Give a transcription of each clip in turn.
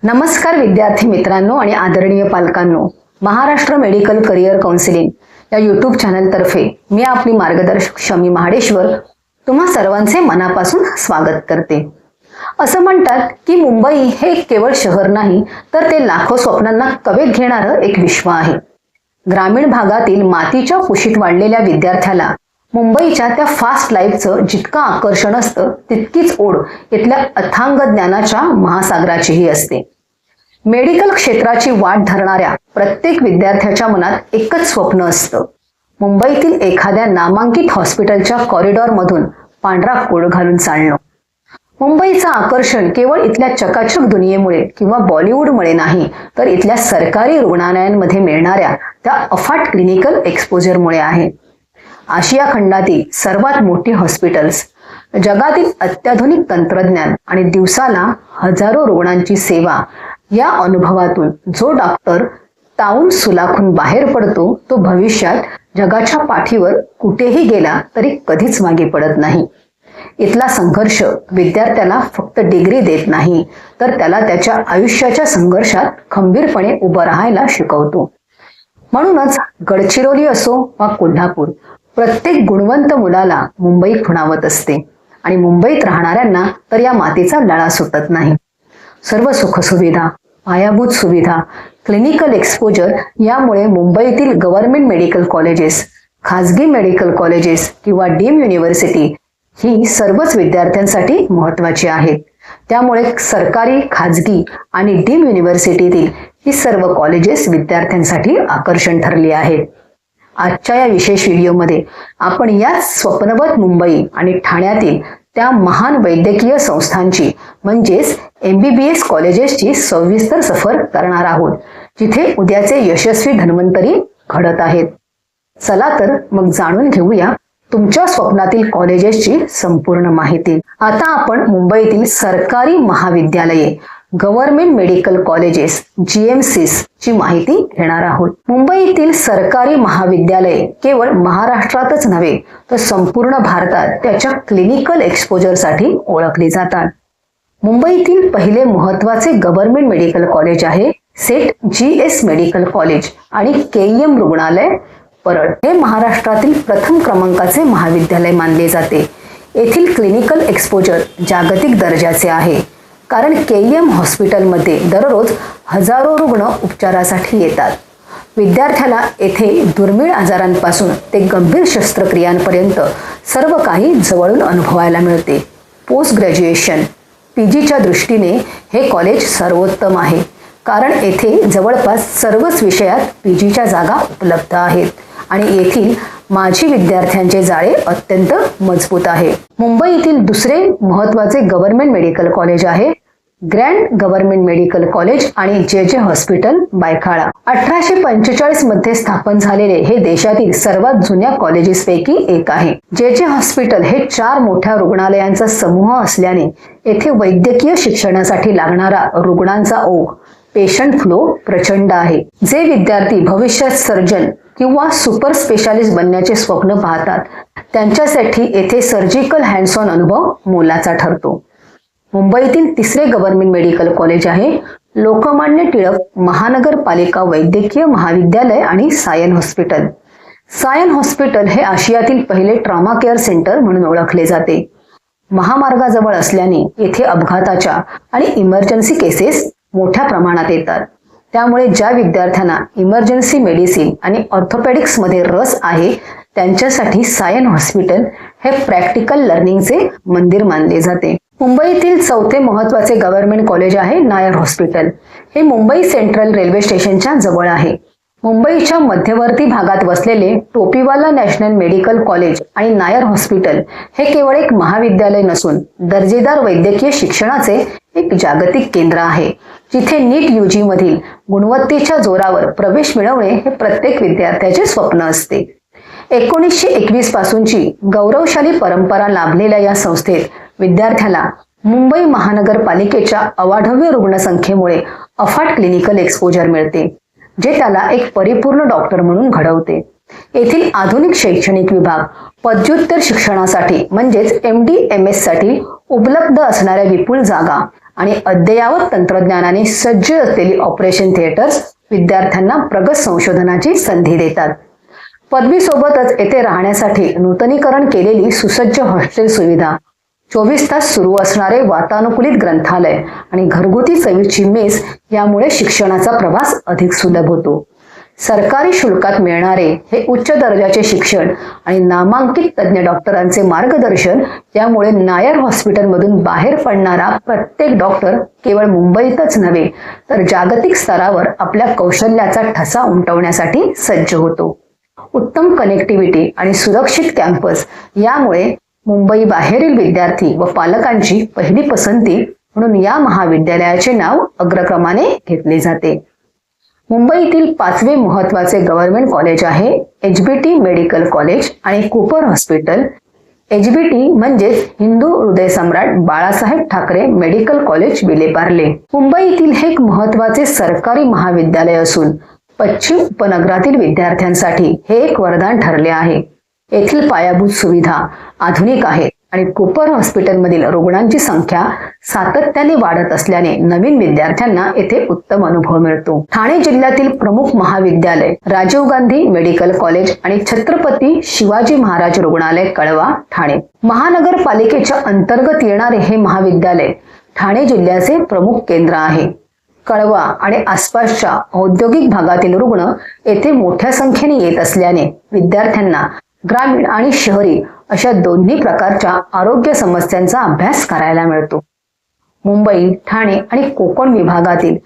नमस्कार विद्यार्थी मित्रांनो आणि आदरणीय पालकांनो, महाराष्ट्र मेडिकल करिअर काउन्सिलिंग या यूट्यूब चॅनलतर्फे मी आपली मार्गदर्शक शमी महाडेश्वर तुम्हा सर्वांचे मनापासून स्वागत करते। असं म्हणतात की मुंबई हे केवळ शहर नाही तर ते लाखो स्वप्नांना कवेत घेणारं एक विश्व आहे। ग्रामीण भागातील मातीच्या कुशीत वाढलेल्या विद्यार्थ्याला मुंबईच्या त्या फास्ट लाईफचं जितकं आकर्षण असतं तितकीच ओढ इथल्या अथांग ज्ञानाच्या महासागराचीही असते। मेडिकल क्षेत्राची वाट धरणाऱ्या प्रत्येक विद्यार्थ्याच्या मनात एकच स्वप्न असतं, मुंबईतील एखाद्या नामांकित हॉस्पिटलच्या कॉरिडॉरमधून पांढरा कोट घालून चालणं। मुंबईचं आकर्षण केवळ इथल्या चकाचक दुनियेमुळे किंवा बॉलिवूडमुळे नाही तर इथल्या सरकारी रुग्णालयांमध्ये मिळणाऱ्या त्या अफाट क्लिनिकल एक्सपोजरमुळे आहे। आशिया खंडातील सर्वात मोठी हॉस्पिटल्स, जगातील अत्याधुनिक तंत्रज्ञान आणि दिवसाला हजारो रुग्णांची सेवा या अनुभवातून जो डॉक्टर तावून सुलाखून बाहेर पडतो तो भविष्यात जगाच्या पाठीवर कुठेही गेला तरी कधीच मागे पडत नाही। इथला संघर्ष विद्यार्थ्याला फक्त डिग्री देत नाही तर त्याला त्याच्या आयुष्याच्या संघर्षात खंबीरपणे उभं राहायला शिकवतो। म्हणूनच गडचिरोली असो वा कोल्हापूर, प्रत्येक गुणवंत मुलाला मुंबई खुणावत असते आणि मुंबईत राहणाऱ्यांना तर या मातीचा लळा सुटत नाही। सर्व सुखसुविधा, पायाभूत सुविधा, क्लिनिकल एक्सपोजर यामुळे मुंबईतील गव्हर्नमेंट मेडिकल कॉलेजेस, खाजगी मेडिकल कॉलेजेस किंवा डीम युनिव्हर्सिटी ही सर्वच विद्यार्थ्यांसाठी महत्त्वाची आहेत। त्यामुळे सरकारी, खाजगी आणि डीम युनिव्हर्सिटीतील ही सर्व कॉलेजेस विद्यार्थ्यांसाठी आकर्षण ठरली आहेत। आजच्या या विशेष व्हिडिओमध्ये आपण या स्वप्नवत मुंबई आणि ठाण्यातील त्या महान वैद्यकीय संस्थांची म्हणजेच MBBS कॉलेजेसची सविस्तर सफर करणार आहोत, जिथे उद्याचे यशस्वी धन्वंतरी घडत आहेत। चला तर मग जाणून घेऊया तुमच्या स्वप्नातील कॉलेजेसची संपूर्ण माहिती। आता आपण मुंबईतील सरकारी महाविद्यालये, गव्हर्नमेंट मेडिकल कॉलेजेस GMCs ची माहिती घेणार आहोत। मुंबईतील सरकारी महाविद्यालये केवळ महाराष्ट्रातच नव्हे तर संपूर्ण भारतात त्याच्या क्लिनिकल एक्सपोजरसाठी ओळखली जातात। मुंबईतील पहिले महत्त्वाचे गव्हर्नमेंट मेडिकल कॉलेज आहे सेट GS मेडिकल कॉलेज आणि KEM रुग्णालय परळ। हे महाराष्ट्रातील प्रथम क्रमांकाचे महाविद्यालय मानले जाते। येथील क्लिनिकल एक्सपोजर जागतिक दर्जाचे आहे, कारण KEM हॉस्पिटलमध्ये दररोज हजारो रुग्ण उपचारासाठी येतात। विद्यार्थ्याला येथे दुर्मिळ आजारांपासून ते गंभीर शस्त्रक्रियांपर्यंत सर्व काही जवळून अनुभवायला मिळते। पोस्ट ग्रॅज्युएशन PGच्या दृष्टीने हे कॉलेज सर्वोत्तम आहे, कारण येथे जवळपास सर्वच विषयात PGच्या जागा उपलब्ध आहेत आणि येथील माजी विद्यार्थ्यांचे जाळे अत्यंत मजबूत आहे। मुंबईतील दुसरे महत्त्वाचे गव्हर्नमेंट मेडिकल कॉलेज आहे ग्रँड गव्हर्नमेंट मेडिकल कॉलेज आणि JJ हॉस्पिटल बायखाळा। 1845 मध्ये स्थापन झालेले हे देशातील सर्वात जुन्या कॉलेजेसपैकी एक आहे। JJ हॉस्पिटल हे 4 मोठ्या रुग्णालयांचा समूह असल्याने येथे वैद्यकीय शिक्षणासाठी लागणारा रुग्णांचा ओघ, पेशंट फ्लो प्रचंड आहे। जे विद्यार्थी भविष्यात सर्जन किंवा सुपर स्पेशालिस्ट बनण्याचे स्वप्न पाहतात त्यांच्यासाठी येथे सर्जिकल हँड्स ऑन अनुभव मोलाचा ठरतो। मुंबईतील तिसरे गव्हर्नमेंट मेडिकल कॉलेज आहे लोकमान्य टिळक महानगरपालिका वैद्यकीय महाविद्यालय आणि सायन हॉस्पिटल। सायन हॉस्पिटल हे आशियातील पहिले ट्रॉमा केअर सेंटर म्हणून ओळखले जाते। महामार्गाजवळ असल्याने येथे अपघाताच्या आणि इमर्जन्सी केसेस मोठ्या प्रमाणात येतात। त्यामुळे ज्या विद्यार्थ्यांना इमर्जन्सी मेडिसिन आणि ऑर्थोपेडिक्स मध्ये रस आहे त्यांच्यासाठी सायन हॉस्पिटल हे प्रॅक्टिकल लर्निंगचे मंदिर मानले जाते। मुंबईतील चौथे महत्त्वाचे गव्हर्नमेंट कॉलेज आहे नायर हॉस्पिटल। हे मुंबई सेंट्रल रेल्वे स्टेशनच्या जवळ आहे। मुंबईच्या मध्यवर्ती भागात वसलेले टोपीवाला नॅशनल मेडिकल कॉलेज आणि नायर हॉस्पिटल हे केवळ एक महाविद्यालय नसून दर्जेदार वैद्यकीय शिक्षणाचे एक जागतिक केंद्र आहे, जिथे नीट UG मधील गुणवत्तेच्या जोरावर प्रवेश मिळवणे हे प्रत्येक विद्यार्थ्याचे स्वप्न असते। 1921 पासूनची गौरवशाली परंपरा लाभलेल्या या संस्थेत विद्यार्थ्याला मुंबई महानगरपालिकेच्या अवाढव्य रुग्णसंख्येमुळे अफाट क्लिनिकल एक्सपोजर मिळते, जे त्याला एक परिपूर्ण डॉक्टर म्हणून घडवते। येथील आधुनिक शैक्षणिक विभाग पदव्युत्तर शिक्षणासाठी म्हणजेच MD MS साठी उपलब्ध असणाऱ्या विपुल जागा आणि अद्ययावत तंत्रज्ञानाने सज्ज असलेली ऑपरेशन थिएटर्स विद्यार्थ्यांना प्रगत संशोधनाची संधी देतात. पदवीसोबतच येथे राहण्यासाठी नूतनीकरण केलेली सुसज्ज हॉस्टेल सुविधा, 24 तास सुरू असणारे वातानुकूलित ग्रंथालय आणि घरगुती चवीची मेस यामुळे शिक्षणाचा प्रवास अधिक सुलभ होतो. सरकारी शुल्कात मिळणारे हे उच्च दर्जाचे शिक्षण आणि नामांकित तज्ज्ञ डॉक्टरांचे मार्गदर्शन यामुळे नायर हॉस्पिटलमधून बाहेर पडणारा प्रत्येक डॉक्टर केवळ मुंबईतच नव्हे तर जागतिक स्तरावर आपल्या कौशल्याचा ठसा उमटवण्यासाठी सज्ज होतो. उत्तम कनेक्टिव्हिटी आणि सुरक्षित कॅम्पस यामुळे मुंबई बाहेरील विद्यार्थी व पालकांची पहिली पसंती म्हणून या महाविद्यालयाचे नाव अग्रक्रमाने घेतले जाते. मुंबईतील 5वे महत्त्वाचे गव्हर्नमेंट कॉलेज आहे HBT मेडिकल कॉलेज आणि कूपर हॉस्पिटल. HBT म्हणजे हिंदू हृदय सम्राट बाळासाहेब ठाकरे मेडिकल कॉलेज विलेपार्ले. मुंबईतील हे एक महत्त्वाचे सरकारी महाविद्यालय असून पश्चिम उपनगरातील विद्यार्थ्यांसाठी हे एक वरदान ठरले आहे. येथील पायाभूत सुविधा आधुनिक आहेत आणि कूपर हॉस्पिटलमधील रुग्णांची संख्या सातत्याने वाढत असल्याने नवीन विद्यार्थ्यांना येथे उत्तम अनुभव मिळतो. ठाणे जिल्ह्यातील प्रमुख महाविद्यालय राजीव गांधी मेडिकल कॉलेज आणि छत्रपती शिवाजी महाराज रुग्णालय कळवा ठाणे. महानगरपालिकेच्या अंतर्गत येणारे हे महाविद्यालय ठाणे जिल्ह्याचे प्रमुख केंद्र आहे. कळवा आणि आसपासच्या औद्योगिक भागातील रुग्ण येथे मोठ्या संख्येने येत असल्याने विद्यार्थ्यांना ग्रामीण आणि शहरी अशा दोन्ही प्रकारच्या आरोग्य समस्यांचा अभ्यास करायला मिळतो. मुंबई, ठाणे आणि कोकण विभागातील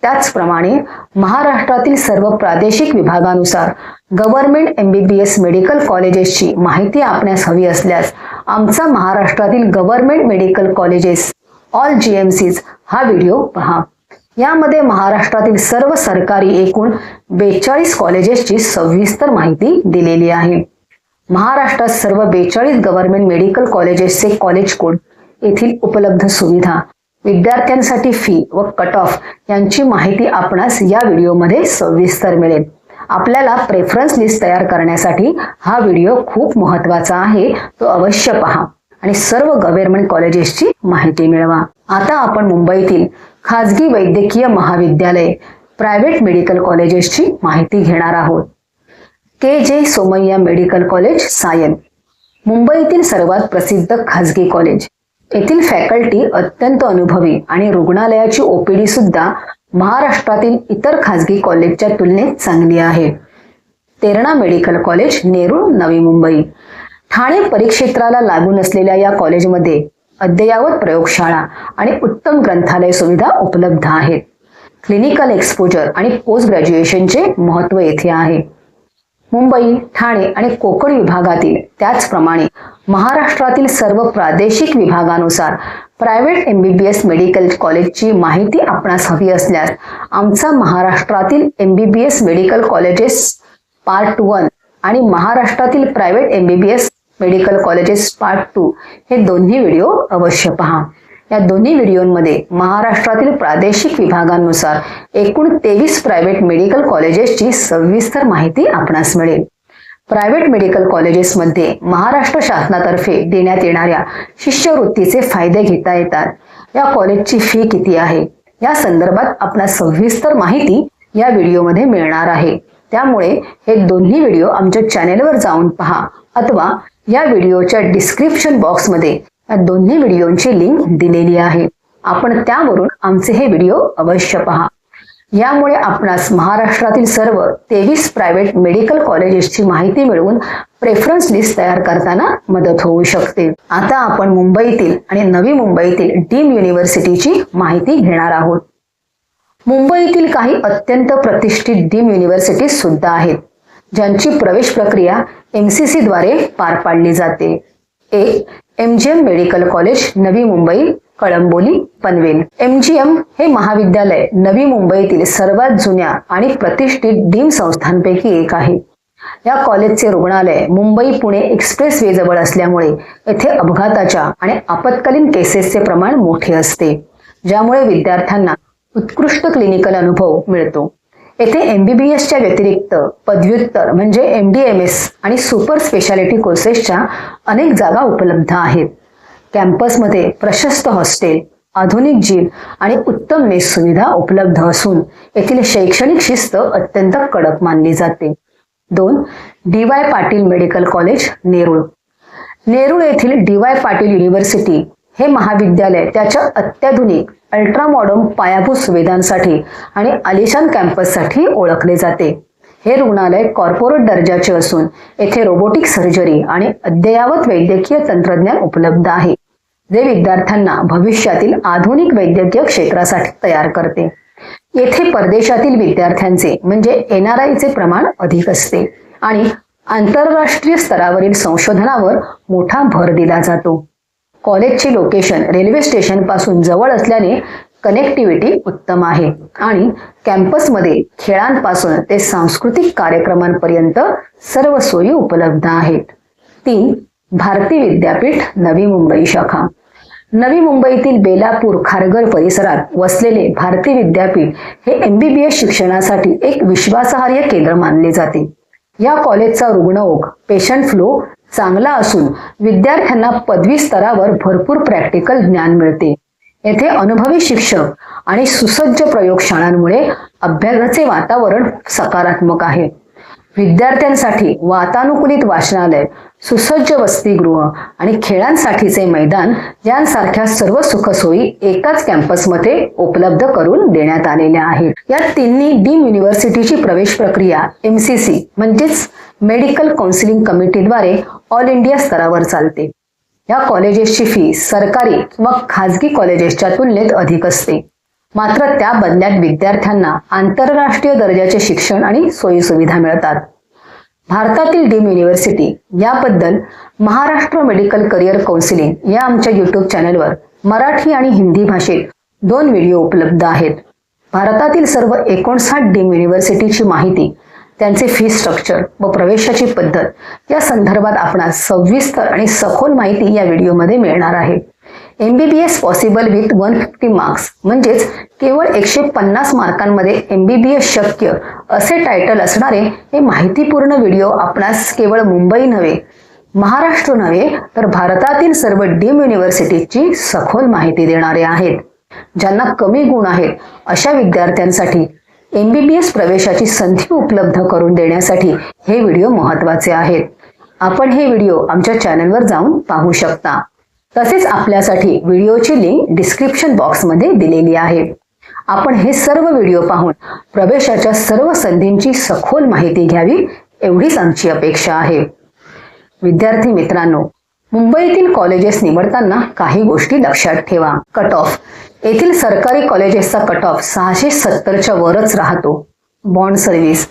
त्याचप्रमाणे महाराष्ट्रातील सर्व प्रादेशिक विभागानुसार गव्हर्नमेंट MBBS मेडिकल कॉलेजेसची माहिती आपणास हवी असल्यास आमचा महाराष्ट्रातील government medical colleges all GMCs हा व्हिडिओ पहा. यामध्ये महाराष्ट्रातील सर्व सरकारी एकूण 42 कॉलेजेसची सविस्तर माहिती दिलेली आहे. महाराष्ट्रात सर्व 42 गव्हर्नमेंट मेडिकल कॉलेजेसचे कॉलेज कोड, येथील उपलब्ध सुविधा, विद्यार्थ्यांसाठी फी व कट ऑफ यांची माहिती आपणास या व्हिडिओमध्ये सविस्तर मिळेल. आपल्याला प्रेफरन्स लिस्ट तयार करण्यासाठी हा व्हिडिओ खूप महत्त्वाचा आहे, तो अवश्य पहा आणि सर्व गव्हर्नमेंट कॉलेजेसची माहिती मिळवा. आता आपण मुंबईतील खाजगी वैद्यकीय महाविद्यालय प्रायव्हेट मेडिकल कॉलेजेसची माहिती घेणार आहोत. KJ Somaiya medical college Sion मुंबईतील सर्वात प्रसिद्ध खाजगी कॉलेज. येथील फॅकल्टी अत्यंत अनुभवी आणि रुग्णालयाची OPD सुद्धा महाराष्ट्रातील इतर खाजगी कॉलेजच्या तुलनेत चांगली आहे. Terna medical college Nerul Navi Mumbai. ठाणे परिक्षेत्राला लागून असलेल्या या कॉलेजमध्ये अद्ययावत प्रयोगशाळा आणि उत्तम ग्रंथालय सुविधा उपलब्ध आहेत. क्लिनिकल एक्सपोजर आणि पोस्ट ग्रॅज्युएशनचे महत्त्व येथे आहे. मुंबई, ठाणे आणि कोकण विभागातील त्याचप्रमाणे महाराष्ट्रातील सर्व प्रादेशिक विभागानुसार प्रायव्हेट MBBS मेडिकल कॉलेजची माहिती आपणास हवी असल्यास आमचा महाराष्ट्रातील MBBS मेडिकल कॉलेजेस पार्ट 1 आणि महाराष्ट्रातील private MBBS medical colleges part 2 हे दोन्ही व्हिडिओ अवश्य पहा. या दोन्ही व्हिडिओमध्ये महाराष्ट्रातील प्रादेशिक विभागांनुसार एकूण 23 प्रायव्हेट मेडिकल कॉलेजेसची सविस्तर माहिती आपणास मिळेल. प्रायव्हेट मेडिकल कॉलेजेसमध्ये महाराष्ट्र शासनातर्फे देण्यात येणाऱ्या शिष्यवृत्तीचे फायदे घेता येतात. या कॉलेजची फी किती आहे या संदर्भात आपणास सविस्तर माहिती या व्हिडिओमध्ये मिळणार आहे. त्यामुळे हे दोन्ही व्हिडिओ आमच्या चॅनेलवर जाऊन पहा अथवा या व्हिडिओच्या डिस्क्रिप्शन बॉक्समध्ये या दोन्ही व्हिडिओंची लिंक दिलेली आहे. आपण त्यावरून आमचे हे व्हिडिओ अवश्य पहा. यामुळे आपणास महाराष्ट्रातील सर्व 23 प्रायव्हेट मेडिकल कॉलेजेसची माहिती मिळवून प्रेफरन्स लिस्ट तयार करताना मदत होऊ शकते. आता आपण मुंबईतील आणि नवी मुंबईतील डीम युनिव्हर्सिटीची माहिती घेणार आहोत. मुंबईतील काही अत्यंत प्रतिष्ठित डीम युनिव्हर्सिटीज सुद्धा आहेत, ज्यांची प्रवेश प्रक्रिया MCC द्वारे पार पाडली जाते. एक MGM medical college Navi Mumbai Kalamboli Panvel. MGM हे महाविद्यालय नवी मुंबईतील सर्वात जुन्या आणि प्रतिष्ठित डीम संस्थांपैकी एक आहे. या कॉलेजचे रुग्णालय मुंबई पुणे एक्सप्रेस वे जवळ असल्यामुळे येथे अपघाताच्या आणि आपत्कालीन केसेसचे प्रमाण मोठे असते, ज्यामुळे विद्यार्थ्यांना उत्कृष्ट क्लिनिकल अनुभव मिळतो. येथे MBBSच्या व्यतिरिक्त पदव्युत्तर म्हणजे MDMS आणि सुपर स्पेशालिटी कोर्सेसच्या अनेक जागा उपलब्ध आहेत. कॅम्पसमध्ये प्रशस्त हॉस्टेल, आधुनिक जिम आणि उत्तम मेस सुविधा उपलब्ध असून येथील शैक्षणिक शिस्त अत्यंत कडक मानली जाते. 2. DY. Patil medical college, Nerul. Nerul येथील डी.वाय. पाटील युनिव्हर्सिटी हे महाविद्यालय त्याच्या अत्याधुनिक अल्ट्रा मॉडर्न पायाभूत सुविधांसाठी आणि आलिशान कॅम्पससाठी ओळखले जाते. हे रुग्णालय कॉर्पोरेट दर्जाचे असून येथे रोबोटिक सर्जरी आणि अद्ययावत वैद्यकीय तंत्रज्ञान उपलब्ध आहे, जे विद्यार्थ्यांना भविष्यातील आधुनिक वैद्यकीय क्षेत्रासाठी तयार करते. येथे परदेशातील विद्यार्थ्यांचे म्हणजे NRIचे प्रमाण अधिक असते आणि आंतरराष्ट्रीय स्तरावरील संशोधनावर मोठा भर दिला जातो. कॉलेजचे लोकेशन रेल्वे स्टेशन पासून जवळ असल्याने कनेक्टिव्हिटी उत्तम आहे आणि कॅम्पसमध्ये खेळांपासून ते सांस्कृतिक कार्यक्रमांपर्यंत सर्व सोयी उपलब्ध आहेत. 3. भारती विद्यापीठ, नवी मुंबई शाखा. नवी मुंबईतील बेलापूर खारघर परिसरात वसलेले भारती विद्यापीठ हे MBBS शिक्षणासाठी एक विश्वासार्ह केंद्र मानले जाते. या कॉलेजचा रुग्णओघ पेशंट फ्लो चांगला असून विद्यार्थ्यांना पदवी स्तरावर भरपूर प्रॅक्टिकल ज्ञान मिळते. येथे अनुभवी शिक्षक आणि सुसज्ज प्रयोगशाळांमुळे अभ्यासाचे वातावरण सकारात्मक आहे. विद्यार्थ्यांसाठी वातानुकूलित वाचनालय, सुसज्ज वसतिगृह आणि खेळांसाठीचे मैदान यांसारख्या सर्व सुखसोयी एकाच कॅम्पसमध्ये उपलब्ध करून देण्यात आलेल्या आहेत. या तिन्ही डीम युनिव्हर्सिटीची प्रवेश प्रक्रिया MCC म्हणजेच मेडिकल काउन्सिलिंग कमिटीद्वारे ऑल इंडिया स्तरावर चालते. या कॉलेजेसची फी सरकारी किंवा खाजगी कॉलेजेसच्या तुलनेत अधिक असते, मात्र त्या बदल्यात विद्यार्थ्यांना आंतरराष्ट्रीय दर्जाचे शिक्षण आणि सोयी सुविधा मिळतात. भारतातील डीम युनिव्हर्सिटी याबद्दल महाराष्ट्र मेडिकल करिअर काउन्सिलिंग या आमच्या YouTube चॅनलवर मराठी आणि हिंदी भाषेत 2 व्हिडिओ उपलब्ध आहेत. भारतातील सर्व 59 डीम युनिव्हर्सिटीची माहिती, त्यांचे फी स्ट्रक्चर व प्रवेशाची पद्धत या संदर्भात आपणास सविस्तर आणि सखोल माहिती या व्हिडिओमध्ये मिळणार आहे. MBBS पॉसिबल विथ 150 मार्क्स म्हणजेच केवळ 150 मार्कांमध्ये MBBS शक्य असे टायटल असणारे हे माहितीपूर्ण व्हिडिओ आपणास केवळ मुंबई नव्हे, महाराष्ट्र नव्हे तर भारतातील सर्व डीम युनिव्हर्सिटीची सखोल माहिती देणारे आहेत. ज्यांना कमी गुण आहेत अशा विद्यार्थ्यांसाठी MBBS प्रवेशाची संधी उपलब्ध करून देण्यासाठी हे व्हिडिओ महत्त्वाचे आहेत. आपण हे व्हिडिओ आमच्या चॅनलवर जाऊन पाहू शकता. तसेच आपल्यासाठी व्हिडिओची लिंक डिस्क्रिप्शन बॉक्समध्ये दिलेली आहे. आपण हे सर्व व्हिडिओ पाहून प्रवेशाच्या सर्व संधींची सखोल माहिती घ्यावी एवढीच आमची अपेक्षा आहे. विद्यार्थी मित्रांनो, मुंबईतील कॉलेजेस निवडताना काही गोष्टी लक्षात ठेवा. Cut off. येथील सरकारी कॉलेजेसचा कट ऑफ 670च्या वरच राहतो. Bond service.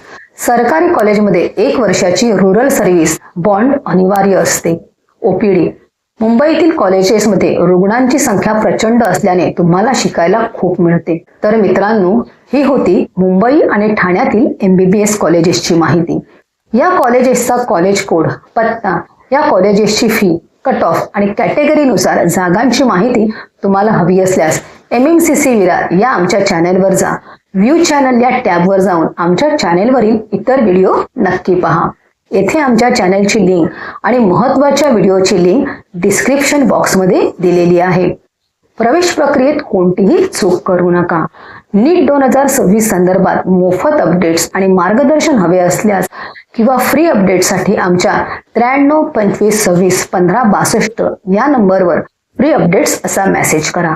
सरकारी कॉलेजमध्ये 1 वर्षाची रुरल सर्व्हिस बॉन्ड अनिवार्य असते. OPD. मुंबईतील कॉलेजेसमध्ये रुग्णांची संख्या प्रचंड असल्याने तुम्हाला शिकायला खूप मिळते. तर मित्रांनो, ही होती मुंबई आणि ठाण्यातील MBBS कॉलेजेसची माहिती. या कॉलेजेसचा कॉलेज कोड, पत्ता, या कॉलेजेसची फी, कट ऑफ आणि कॅटेगरीनुसार जागांची माहिती तुम्हाला हवी असल्यास MMCC विरार या आमच्या चॅनेलवर जा. व्ह्यू चॅनल या टॅबवर जाऊन आमच्या चॅनेलवरील इतर व्हिडिओ नक्की पहा. येथे आमच्या चॅनलची लिंक आणि महत्त्वाच्या व्हिडिओची लिंक डिस्क्रिप्शन बॉक्समध्ये दिलेली आहे. प्रवेश प्रक्रियेत कोणतीही चूक करू नका. नीट 2026 संदर्भात मोफत अपडेट्स आणि मार्गदर्शन हवे असल्यास किंवा फ्री अपडेटसाठी आमच्या 93 25 26 15 62 या नंबरवर फ्री अपडेट्स असा मेसेज करा.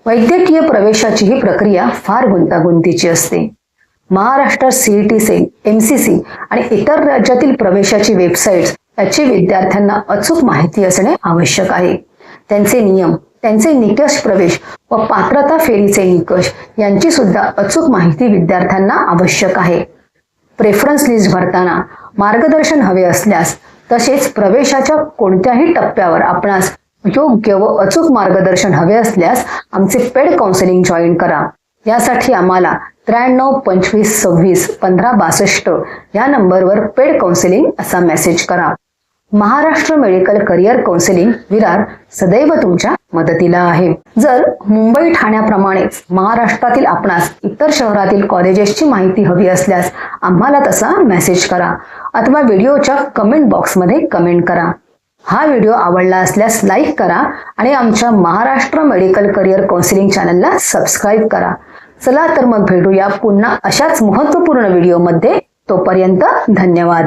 वैद्यकीय प्रवेशाची ही प्रक्रिया फार गुंतागुंतीची असते. महाराष्ट्र CET सेल, MCC आणि इतर राज्यातील प्रवेशाची वेबसाईट्स याची विद्यार्थ्यांना अचूक माहिती असणे आवश्यक आहे. त्यांचे नियम, त्यांचे निकष प्रवेश व पात्रता फेरीचे निकष यांची सुद्धा अचूक माहिती विद्यार्थ्यांना आवश्यक आहे. प्रेफरन्स लिस्ट भरताना मार्गदर्शन हवे असल्यास तसेच प्रवेशाच्या कोणत्याही टप्प्यावर आपणास योग्य व अचूक मार्गदर्शन हवे असल्यास आमचे पेड काउन्सिलिंग जॉईन करा. यासाठी आम्हाला 93 25 26 15 62 या नंबरवर पेड काउन्सिलिंग असा मेसेज करा. Maharashtra medical career counselling Virar सदैव तुमच्या मदतीला आहे. जर मुंबई ठाण्याप्रमाणेच महाराष्ट्रातील आपणास इतर शहरातील कॉलेजेसची माहिती हवी असल्यास आम्हाला तसा मेसेज करा अथवा व्हिडिओच्या कमेंट बॉक्समध्ये कमेंट करा. हा व्हिडिओ आवडला असल्यास लाईक करा आणि आमच्या महाराष्ट्र मेडिकल करिअर काउन्सिलिंग चॅनलला सबस्क्राईब करा. चला तर मग भेटूया पुन्हा अशाच महत्त्वपूर्ण व्हिडिओमध्ये. तोपर्यंत धन्यवाद.